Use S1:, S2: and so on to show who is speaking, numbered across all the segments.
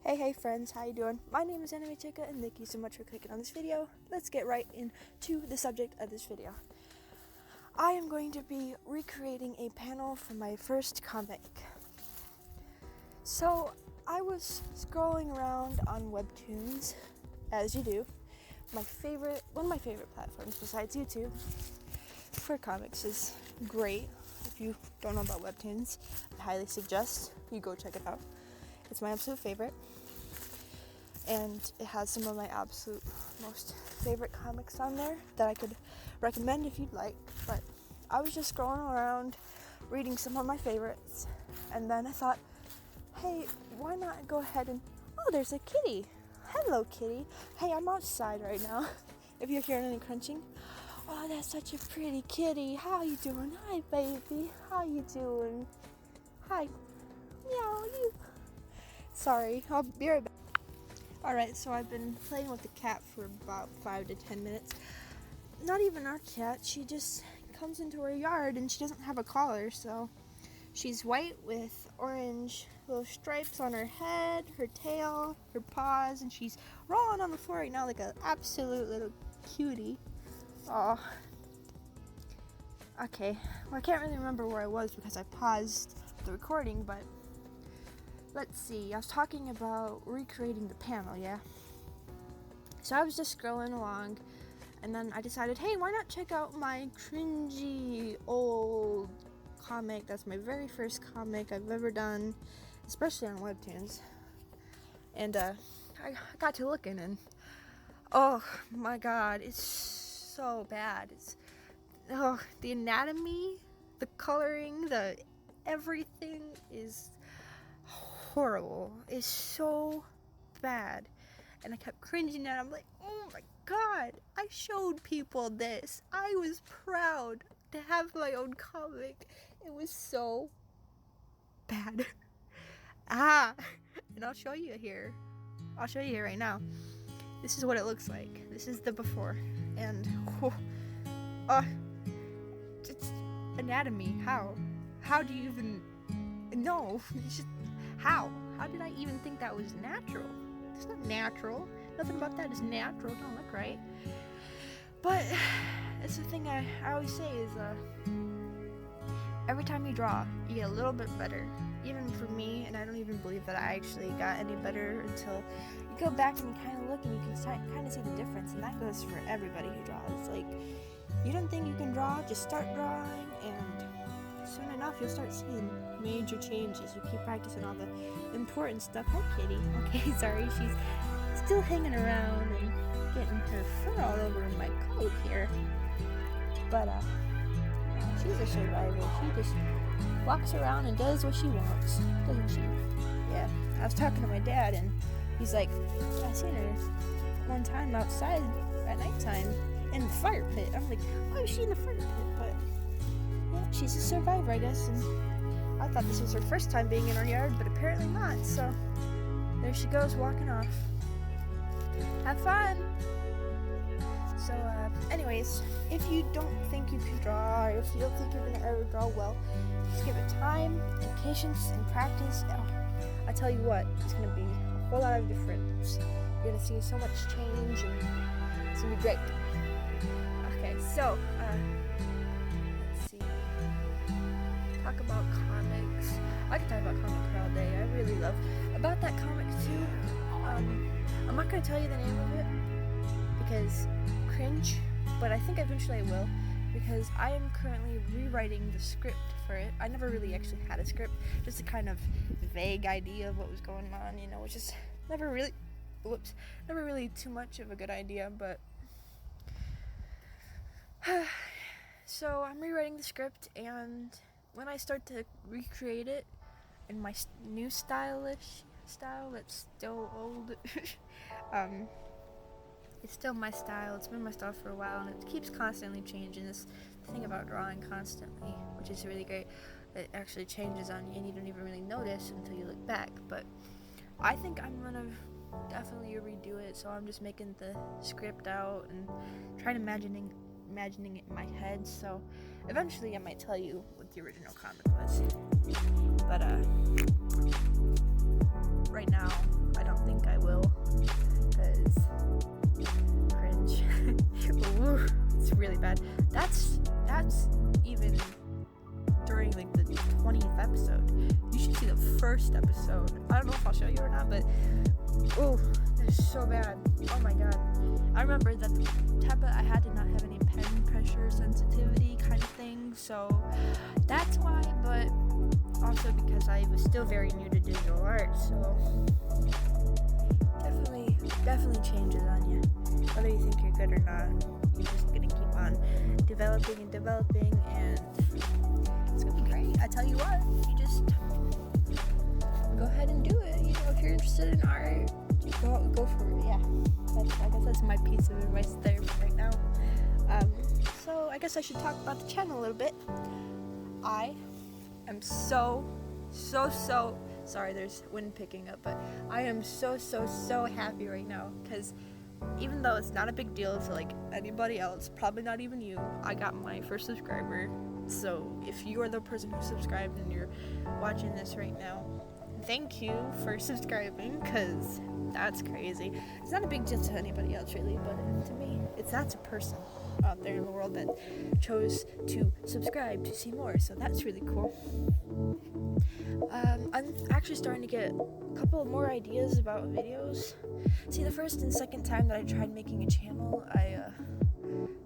S1: Hey friends, how you doing? My name is Anime Chica and thank you so much for clicking on this video. Let's get right into the subject of this video. I am going to be recreating a panel from my first comic. So I was scrolling around on Webtoons, as you do. One of my favorite platforms besides YouTube for comics is great. If you don't know about Webtoons, I highly suggest you go check it out. It's my absolute favorite, and it has some of my absolute most favorite comics on there that I could recommend if you'd like. But I was just scrolling around reading some of my favorites, and then I thought, hey, why not go ahead and, oh, there's a kitty. Hello, kitty. Hey, I'm outside right now. If you're hearing any crunching. Oh, that's such a pretty kitty. How you doing? Hi, baby. How you doing? Hi. Meow, you. Sorry, I'll be right back. Alright, so I've been playing with the cat for about 5 to 10 minutes. Not even our cat, she just comes into our yard and she doesn't have a collar, so she's white with orange little stripes on her head, her tail, her paws, and she's rolling on the floor right now like an absolute little cutie. Aw. Okay, well I can't really remember where I was because I paused the recording, but let's see, I was talking about recreating the panel, yeah? So I was just scrolling along, and then I decided, hey, why not check out my cringy old comic. That's my very first comic I've ever done, especially on Webtoons. And I got to looking, and oh my god, it's so bad. The anatomy, the coloring, the everything is horrible. It's so bad, and I kept cringing at it. I'm like, oh my god, I showed people this. I was proud to have my own comic. It was so bad. And I'll show you here right now. This is what it looks like. This is the before, and it's anatomy. How do you even know? It's just how did I even think that was natural? It's not natural. Nothing about that is natural. It don't look right. But it's the thing I always say is every time you draw, you get a little bit better. Even for me, and I don't even believe that I actually got any better until you go back and you kind of look and you can kind of see the difference. And that goes for everybody who draws. Like, you don't think you can draw, just start drawing, and soon enough you'll start seeing major changes. You keep practicing all the important stuff. Hi, kitty. Okay, sorry, she's still hanging around and getting her fur all over my coat here. But she's a survivor. She just walks around and does what she wants, doesn't she? Yeah. I was talking to my dad, and he's like, I seen her one time outside at nighttime in the fire pit. I'm like, why was she in the fire pit? But yeah, she's a survivor, I guess. And I thought this was her first time being in our yard, but apparently not. So there she goes, walking off. Have fun. So anyways, if you don't think you can draw, or if you don't think you're gonna ever draw well, just give it time and patience and practice. I tell you what, it's gonna be a whole lot of difference. You're gonna see so much change, and it's gonna be great. Okay, so let's see. Talk about comics. I could talk about comics all day. I really love about that comic too. I'm not gonna tell you the name of it because cringe, but I think eventually I will, because I am currently rewriting the script for it. I never really actually had a script, just a kind of vague idea of what was going on, which is never really too much of a good idea, but so I'm rewriting the script, and when I start to recreate it in my new stylish style that's still old, it's still my style. It's been my style for a while, and it keeps constantly changing. This thing about drawing constantly, which is really great, it actually changes on you and you don't even really notice until you look back. But I think I'm gonna definitely redo it, so I'm just making the script out and trying imagining it in my head. So eventually I might tell you what the original comic was, but right now I don't bad. That's even during like the 20th episode. You should see the first episode. I don't know if I'll show you or not, but oh, it's so bad. Oh my god. I remember that the tablet I had did not have any pen pressure sensitivity kind of thing, so that's why, but also because I was still very new to digital art, so definitely changes on you. Whether you think you're good or not, you're just gonna keep on developing, and it's gonna be great. I tell you what, you just go ahead and do it. You know, if you're interested in art, go for it. Yeah, I guess that's my piece of advice there right now. So I guess I should talk about the channel a little bit. I am so sorry, there's wind picking up, but I am so happy right now, because even though it's not a big deal to like anybody else, probably not even you, I got my first subscriber. So if you are the person who subscribed and you're watching this right now, thank you for subscribing, because that's crazy. It's not a big deal to anybody else really, but to me, that's a person out there in the world that chose to subscribe to see more, so that's really cool. I'm actually starting to get a couple of more ideas about videos. See, the first and second time that I tried making a channel, I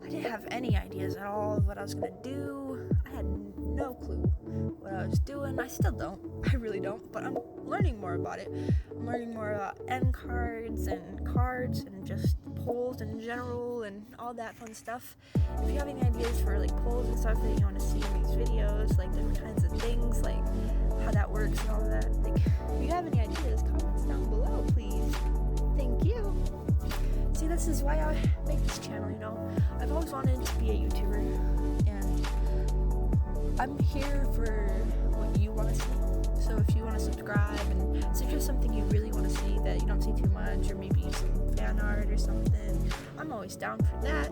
S1: didn't have any ideas at all of what I was gonna do. I had no clue what I was doing. I still don't. I really don't, but I'm learning more about it. I'm learning more about end cards and just polls in general and all that fun stuff. If you have any ideas for like polls and stuff that you want to see in these videos, like different kinds of things, like how that works and all of that, like if you have any ideas, comments down below, please. Thank you. See, this is why I make this channel, you know. I've always wanted to be a YouTuber, and I'm here for what you want to see. So if you want to subscribe and suggest something you really want to see that you don't see too much, or maybe some fan art or something, I'm always down for that.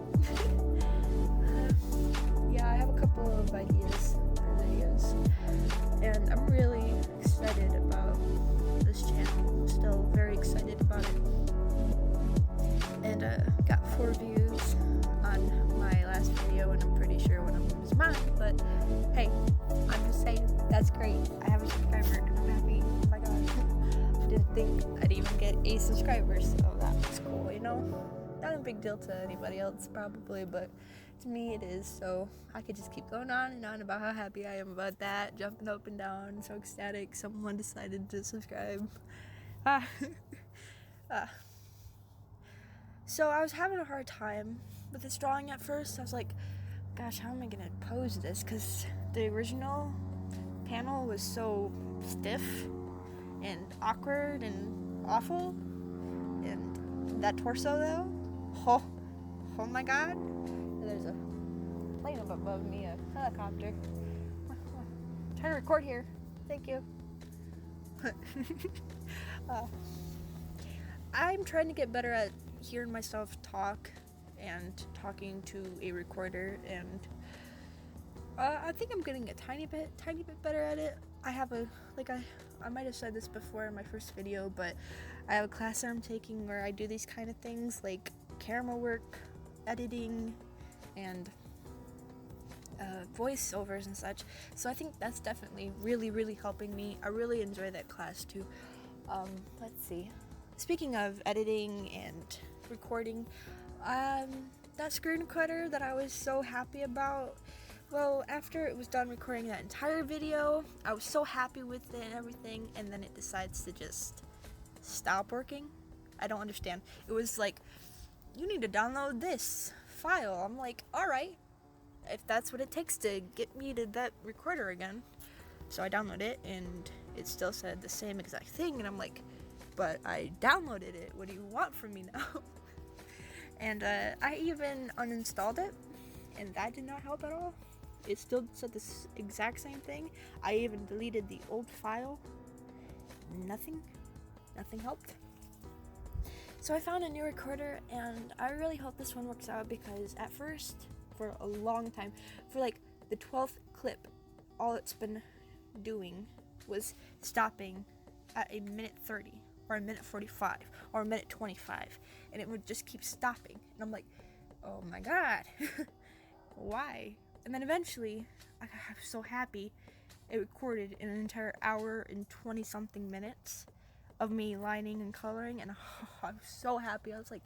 S1: Yeah, I have a couple of ideas for videos, and I'm really excited about this channel. Still very excited about it. And got 4 views on my last video, and I'm pretty sure one of them is mine, but hey, I'm just saying, that's great. I have a subscriber and I'm happy. Oh my god. I didn't think I'd even get a subscriber, so that was cool, you know? Not a big deal to anybody else probably, but to me it is, so I could just keep going on and on about how happy I am about that, jumping up and down, so ecstatic someone decided to subscribe. So I was having a hard time with this drawing at first. I was like, gosh, how am I gonna pose this? Because the original panel was so stiff and awkward and awful. And that torso though, oh my god. There's a plane up above me, a helicopter. I'm trying to record here. Thank you. I'm trying to get better at hearing myself talk and talking to a recorder, and I think I'm getting a tiny bit better at it. I have I might have said this before in my first video, but I have a class that I'm taking where I do these kind of things like camera work, editing, and voiceovers and such. So I think that's definitely really helping me. I really enjoy that class too. Let's see. Speaking of editing and recording, that screen recorder that I was so happy about, well, after it was done recording that entire video, I was so happy with it and everything, and then it decides to just stop working. I don't understand. It was like, you need to download this file. I'm like, alright, if that's what it takes to get me to that recorder again. So I downloaded it, and it still said the same exact thing, and I'm like, but I downloaded it. What do you want from me now? And I even uninstalled it, and that did not help at all. It still said this exact same thing. I even deleted the old file. Nothing helped. So I found a new recorder, and I really hope this one works out, because at first, for a long time, for like the 12th clip, all it's been doing was stopping at a minute 30 or a minute 45 or a minute 25, and it would just keep stopping, and I'm like, oh my god. why? And then eventually, I was so happy, it recorded an entire hour and 20 something minutes of me lining and coloring, and I was so happy. I was like,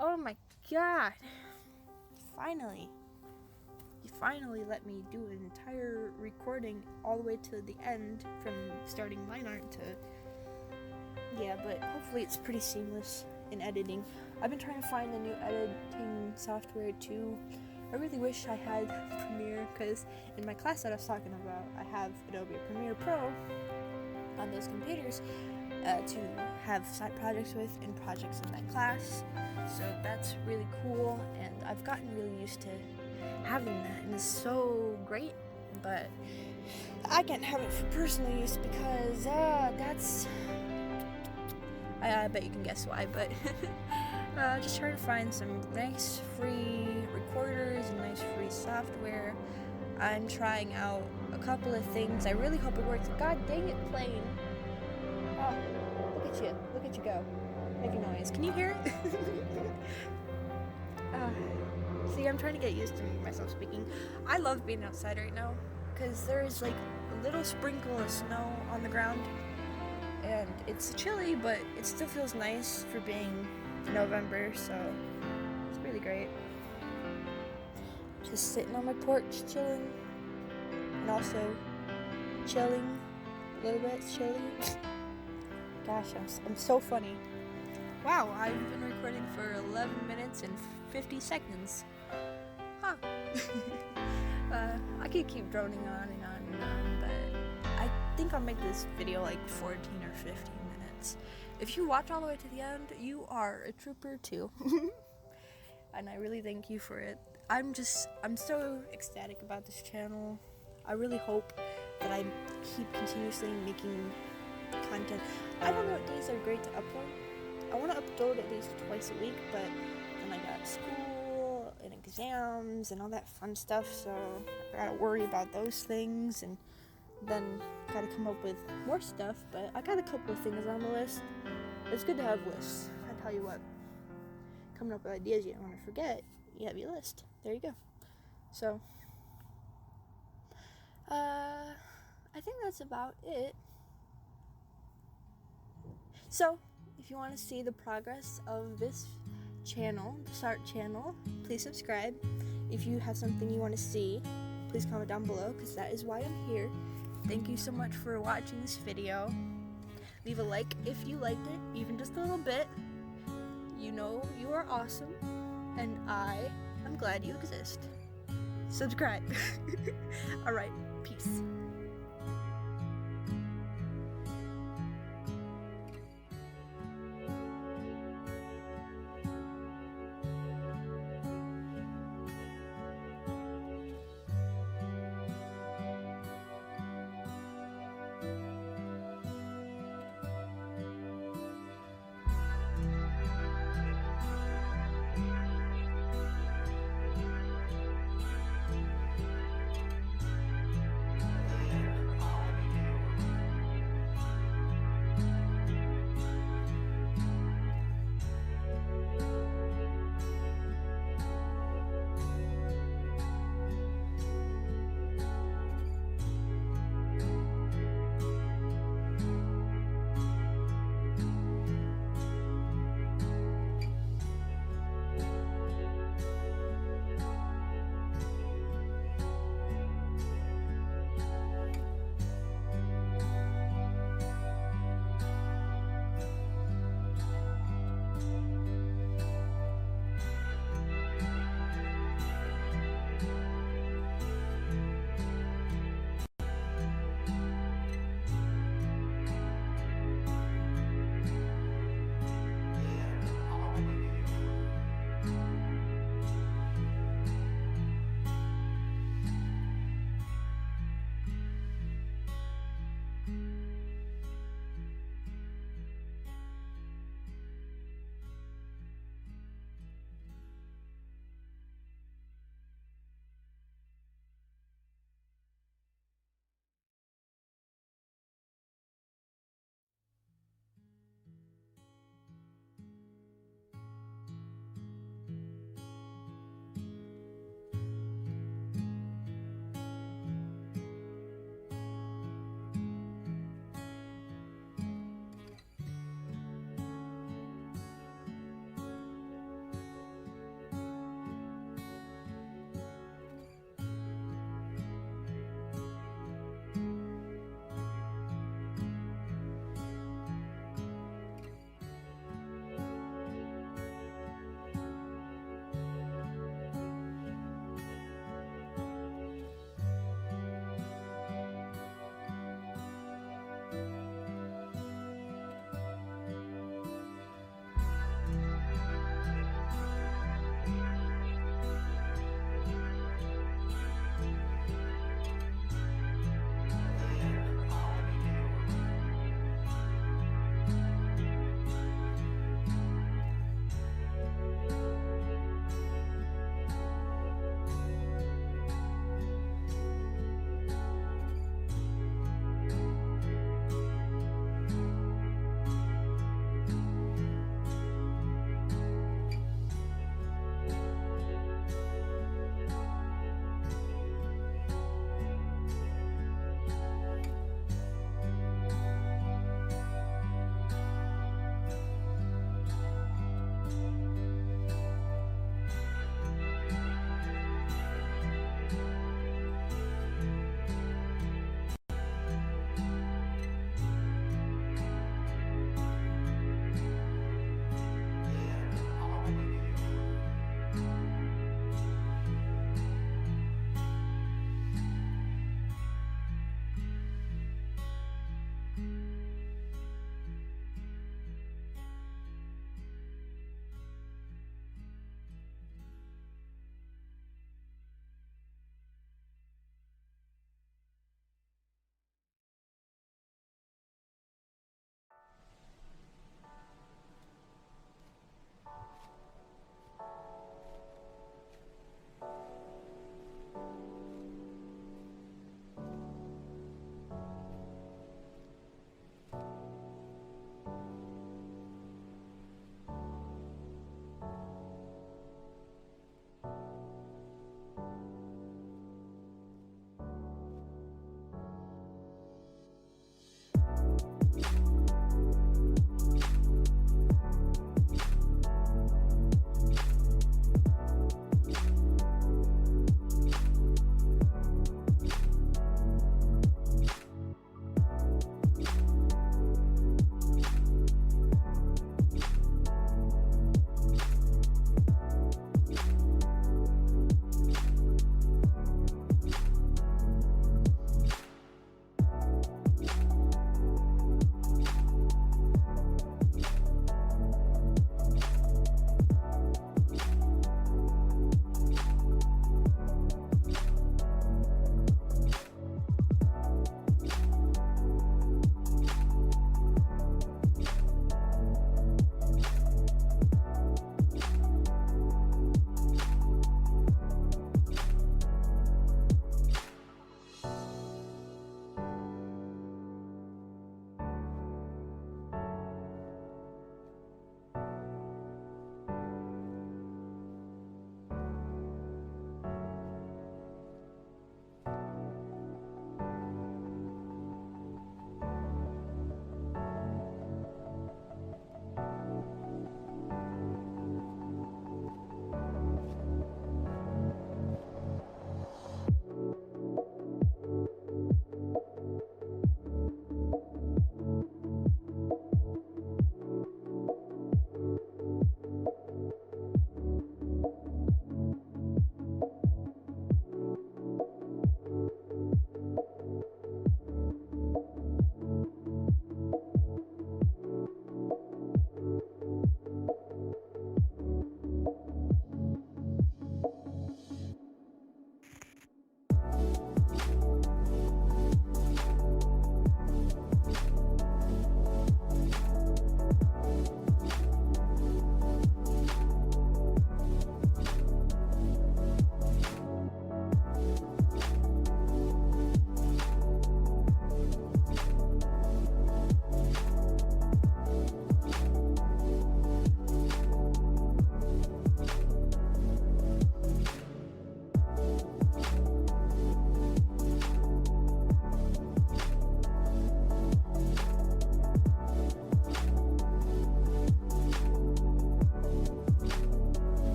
S1: oh my god, finally. You finally let me do an entire recording all the way to the end from starting line art to... Yeah, but hopefully it's pretty seamless in editing. I've been trying to find a new editing software too. I really wish I had Premiere, because in my class that I was talking about, I have Adobe Premiere Pro on those computers to have side projects with and projects in that class. So that's really cool, and I've gotten really used to having that, and it's so great. But I can't have it for personal use because that's... I bet you can guess why, but just trying to find some nice free recorders and nice free software. I'm trying out a couple of things. I really hope it works. God dang it, plane. Oh, look at you go. Make a noise. Can you hear it? See, I'm trying to get used to myself speaking. I love being outside right now because there's like a little sprinkle of snow on the ground. And it's chilly, but it still feels nice for being November, so it's really great. Just sitting on my porch, chilling, and also chilling a little bit, chilling. Gosh, I'm so funny. Wow, I've been recording for 11 minutes and 50 seconds. Huh. I could keep droning on and on and on, but I think I'll make this video like 14 or 15 minutes. If you watch all the way to the end, you are a trooper too. And I really thank you for it. I'm so ecstatic about this channel. I really hope that I keep continuously making content. I don't know what days are great to upload. I want to upload at least twice a week, but then I got school and exams and all that fun stuff, so I gotta worry about those things, and then gotta come up with more stuff. But I got a couple of things on the list. It's good to have lists. I tell you what, coming up with ideas you don't want to forget, you have your list. There you go. So I think that's about it. So if you want to see the progress of this channel, this art channel, please subscribe. If you have something you want to see, please comment down below, because that is why I'm here. Thank you so much for watching this video. Leave a like if you liked it, even just a little bit. You know you are awesome, and I am glad you exist. Subscribe. Alright, peace.